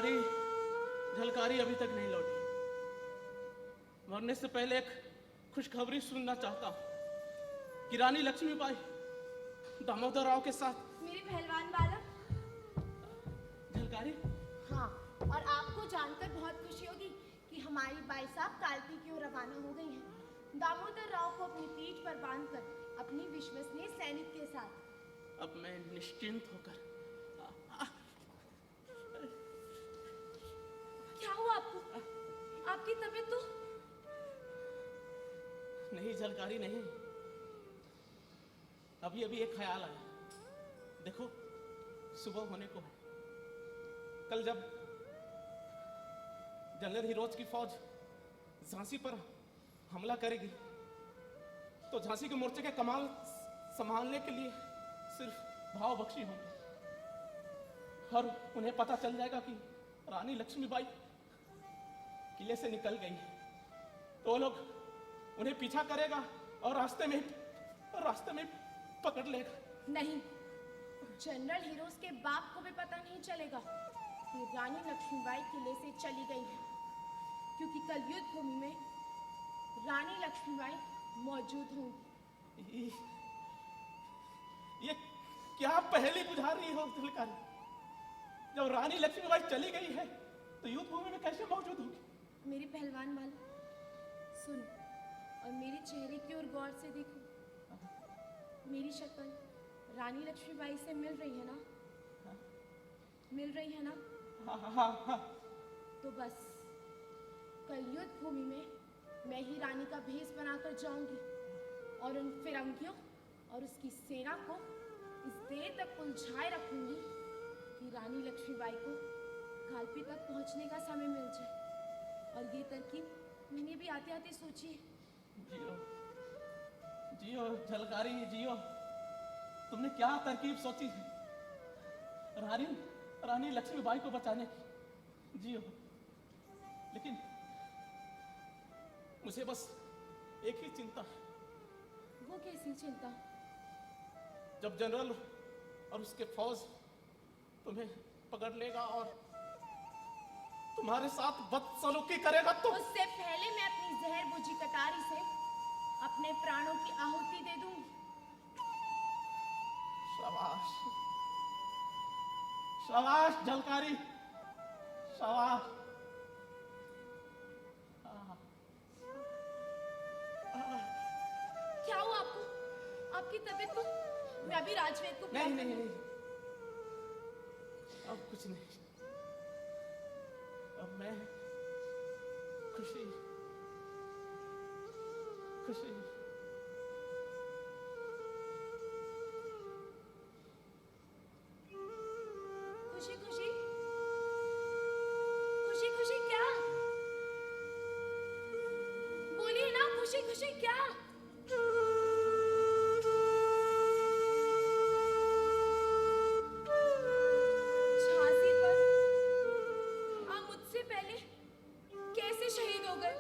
झलकारी झलकारी अभी तक नहीं लौटी। मरने से पहले एक खुशखबरी सुनना चाहता हूँ कि रानी लक्ष्मीबाई दामोदर राव के साथ। मेरे पहलवान बालक। झलकारी। हाँ, और आपको जानकर बहुत खुशी होगी कि हमारी बाई साहब कालपी की ओर रवाना हो गई हैं, दामोदर राव को अपनी पीठ पर बांधकर अपनी विश्वसनीय सैनिक के साथ। अब मैं निश्चिंत होकर। क्या हुआ आपको? आपकी तबीयत तो नहीं झलकारी नहीं, अभी अभी एक ख्याल आया। देखो सुबह होने को है। कल जब जनरल हीरोज की फौज झांसी पर हमला करेगी तो झांसी के मोर्चे के कमाल संभालने के लिए सिर्फ भाव बख्शी होंगे और उन्हें पता चल जाएगा कि रानी लक्ष्मीबाई किले से निकल गई है, तो वो लोग उन्हें पीछा करेगा और रास्ते में पकड़ लेगा। नहीं, जनरल हीरोज के बाप को भी पता नहीं चलेगा कि रानी लक्ष्मीबाई किले से चली गई है, क्योंकि कल युद्ध भूमि में रानी लक्ष्मीबाई मौजूद होंगी। ये क्या पहेली बुझा रही हो झलकारी? जब रानी लक्ष्मीबाई चली गई है तो युद्ध भूमि में कैसे मौजूद होगी? मेरे पहलवान वाला सुनो और मेरे चेहरे की ओर गौर से देखो। मेरी शक्ल रानी लक्ष्मीबाई से मिल रही है ना? मिल रही है ना? हाँ। तो बस कल युद्ध भूमि में मैं ही रानी का भेष बनाकर जाऊंगी और उन फिरंगियों और उसकी सेना को इस देर तक उलझाए रखूंगी कि रानी लक्ष्मीबाई को कालपी तक पहुंचने का समय मिल जाए। और ये तरकीब मैंने भी आते आते सोची है। जियो जियो झलकारी जियो, तुमने क्या तरकीब सोची है रानी लक्ष्मीबाई को बचाने की? जियो, लेकिन मुझे बस एक ही चिंता है। वो कैसी चिंता? जब जनरल और उसके फौज तुम्हें पकड़ लेगा और तुम्हारे साथ बदसलूकी करेगा तो उससे पहले मैं अपनी जहर बुझी कटारी से अपने प्राणों की आहुति दे दूंगी। शाबाश शाबाश झलकारी, शाबाश। क्या हुआ आपको? आपकी तबीयत को? मैं अभी राजवेद को नहीं, अब कुछ नहीं। अब मैं खुशी खुशी खुशी खुशी खुशी खुशी क्या? बोलिए ना, खुशी खुशी क्या? झांसी पर आप मुझसे पहले कैसे शहीद हो गए?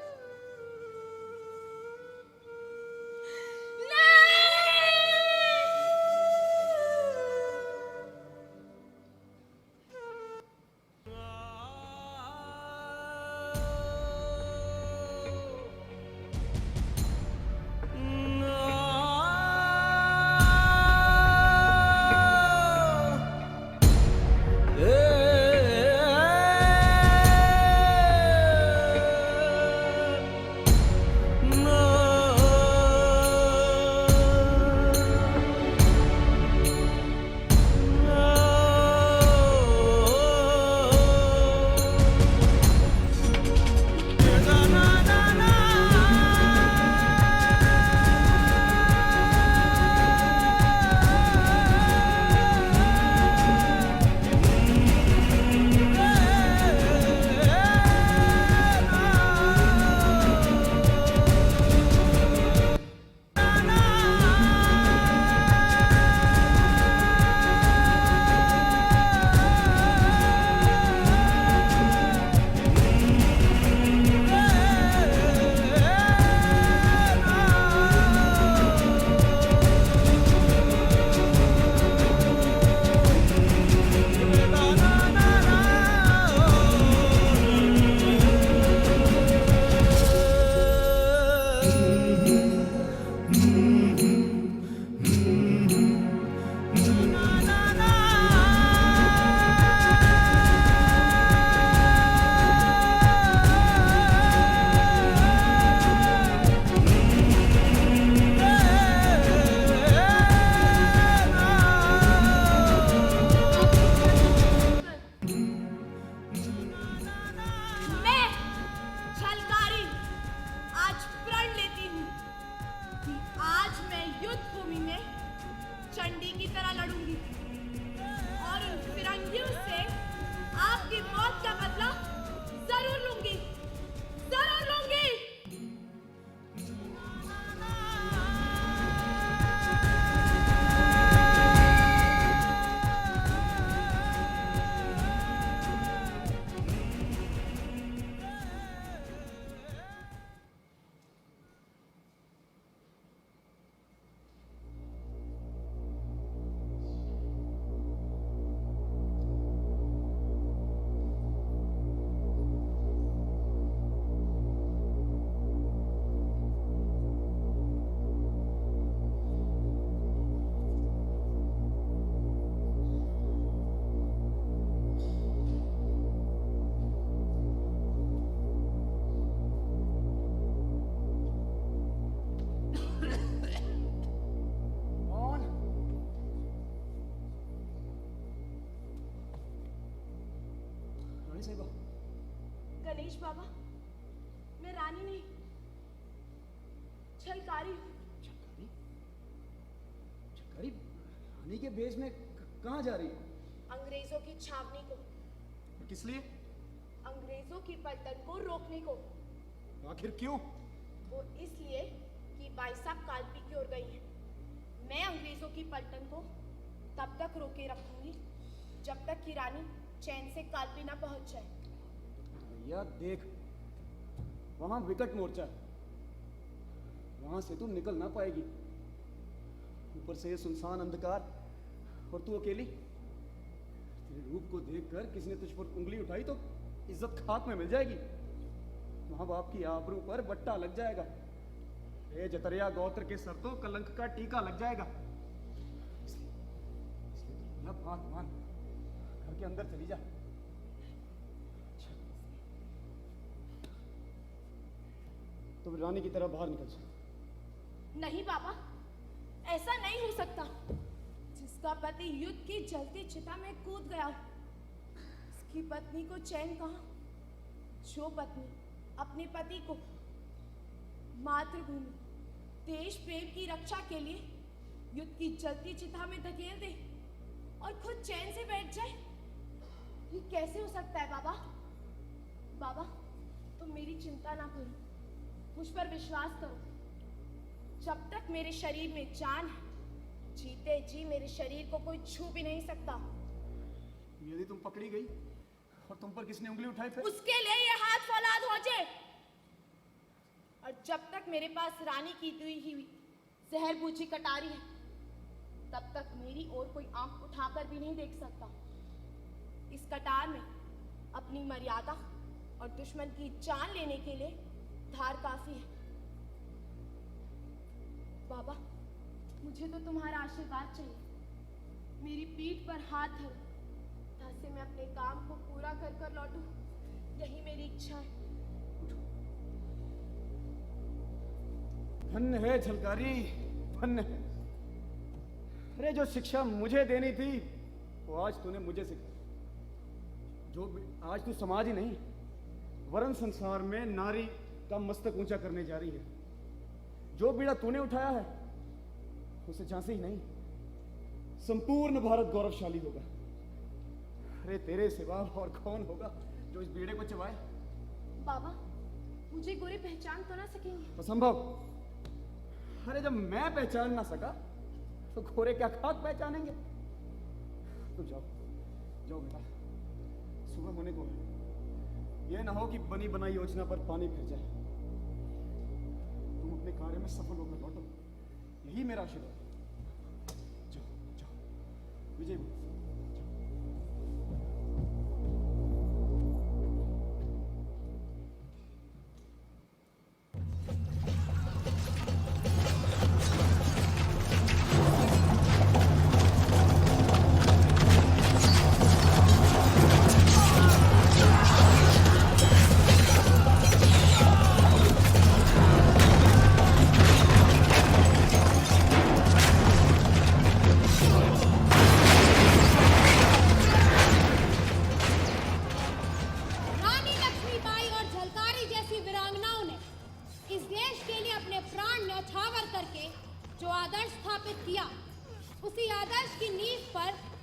रानी साहिबा, गणेश बाबा, मैं रानी नहीं, छलकारी हूँ। झलकारी? झलकारी रानी के भेष में कहाँ जा रही है? अंग्रेजों की छावनी को, किस लिए? अंग्रेजों की पलटन को रोकने को। आखिर क्यों? वो इसलिए कि भाई साहब कालपी की ओर गई हैं। मैं अंग्रेजों की पलटन को तब तक रोके रखूंगी जब तक कि रानी चैन से कालपी ना पहुंच जाए। भैया देख, वहां विकट मोर्चा है, वहां से तुम निकल ना पाएगी। ऊपर से ये सुनसान अंधकार और तू अकेली। तेरे रूप को देखकर किसी ने तुझ पर उंगली उठाई तो इज्जत खाक में मिल जाएगी। माँ बाप की आबरू पर बट्टा लग जाएगा। ए जतरिया गोत्र के सर तो कलंक का टीका लग जाएगा। इसलिए ना बात मान, घर के अंदर चली जा। तुम रानी की तरह बाहर निकल जाओ। नहीं बाबा, ऐसा नहीं हो सकता। जिसका पति युद्ध की जलती चिता में कूद गया, उसकी पत्नी को चैन कहाँ? जो पत्नी अपने पति को मातृभूमि देश प्रेम की रक्षा के लिए युद्ध की जलती चिता में धकेल दे और खुद चैन से बैठ जाए, ये कैसे हो सकता है बाबा? बाबा, तुम मेरी चिंता ना करो, मुझ पर विश्वास करो। जब तक मेरे शरीर में जान है, जीते जी मेरे शरीर को कोई छू भी नहीं सकता। यदि तुम पकड़ी गई और तुम पर किसने उंगली उठाई फिर? उसके लिए ये हाथ फौलाद हो जाए। और जब तक मेरे पास रानी की दी हुई जहर बूझी कटारी है, तब तक मेरी ओर कोई आंख उठाकर भी नहीं देख सकता। इस कटार में अपनी मर्यादा और दुश्मन की जान लेने के लिए धार काफी है। बाबा, मुझे तो तुम्हारा आशीर्वाद चाहिए। मेरी पीठ पर हाथ धरो ताकि मैं अपने काम को पूरा कर कर लौटूं। यही मेरी इच्छा है। धन्य है झलकारी, धन्य है। अरे जो शिक्षा मुझे देनी थी वो आज तूने मुझे सिखाई। आज तू समाज ही नहीं वरन संसार में नारी का मस्तक ऊंचा करने जा रही है। जो बीड़ा तूने उठाया है उसे झांसी ही नहीं, संपूर्ण भारत गौरवशाली होगा। अरे तेरे सिवा और कौन होगा जो इस बीड़े को चबाए? बाबा, मुझे गोरे पहचान तो ना सकेंगे? असंभव। अरे जब मैं पहचान ना सका तो गोरे क्या खाक पहचानेंगे? तुम जाओ जाओ बेटा, सुबह होने को है। यह ना हो कि बनी बनाई योजना पर पानी फिर जाए। तुम अपने कार्य में सफल होकर लौटो, यही मेरा आशीर्वाद है। जाओ जाओ, विजय बोलो।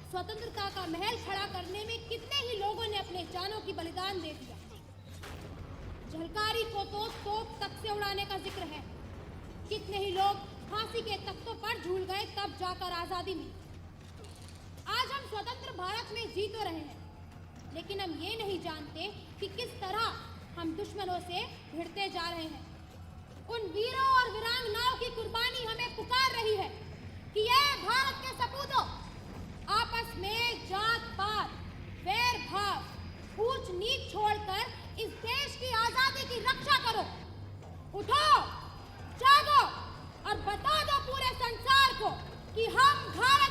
स्वतंत्रता का महल खड़ा करने में कितने ही लोगों ने अपने जानों की बलिदान दे दिया। झलकारी को तो तोप तक से उड़ाने का जिक्र है। कितने ही लोग फांसी के तख्तों पर झूल गए, तब जाकर आजादी मिली। आज हम स्वतंत्र भारत में जी तो रहे हैं, लेकिन हम ये नहीं जानते कि किस तरह हम दुश्मनों से भिड़ते जा रहे हैं। उन वीरों और वीरांगनाओं की कुर्बानी हमें पुकार रही है कि ये भारत के सपूतों, आपस में जात पात, वैर भाव, ऊंच नीच छोड़कर इस देश की आजादी की रक्षा करो। उठो, जागो और बता दो पूरे संसार को कि हम भारत